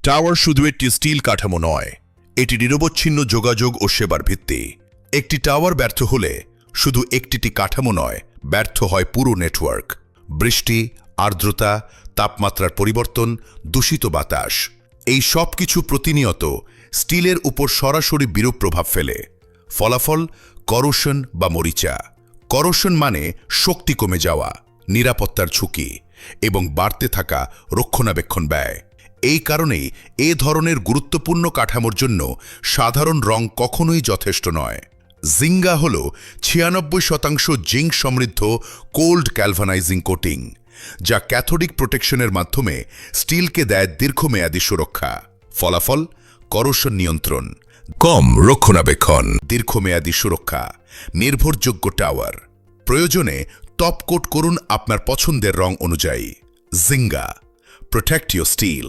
Tower শুধু একটি still কাঠামো নয়, এটি নিরবচ্ছিন্ন যোগাযোগ ও সেবার ভিত্তি। একটি টাওয়ার ব্যর্থ হলে শুধু একটি কাঠামো নয়, ব্যর্থ হয় পুরো নেটওয়ার্ক। বৃষ্টি, আর্দ্রতা, তাপমাত্রার পরিবর্তন, দূষিত বাতাস, এই সব কিছু প্রতিনিয়ত স্টিলের উপর সরাসরি বিরূপ প্রভাব ফেলে। ফলাফল করোশন বা মরিচা। করোশন মানে শক্তি কমে যাওয়া, নিরাপত্তার ঝুঁকি এবং বাড়তে থাকা রক্ষণাবেক্ষণ ব্যয়। এই কারণেই এ ধরনের গুরুত্বপূর্ণ কাঠামোর জন্য সাধারণ রং কখনোই যথেষ্ট নয়। জিঙ্গা হল 96% জিঙ্ক সমৃদ্ধ কোল্ড গ্যালভানাইজিং কোটিং, যা ক্যাথোডিক প্রোটেকশনের মাধ্যমে স্টিলকে দেয় দীর্ঘমেয়াদী সুরক্ষা। ফলাফল করোশন নিয়ন্ত্রণ, কম রক্ষণাবেক্ষণ, দীর্ঘমেয়াদী সুরক্ষা, নির্ভরযোগ্য টাওয়ার। প্রয়োজনে টপ কোট করুন আপনার পছন্দের রং অনুযায়ী। জিঙ্গা, প্রোটেক্ট ইউর স্টিল।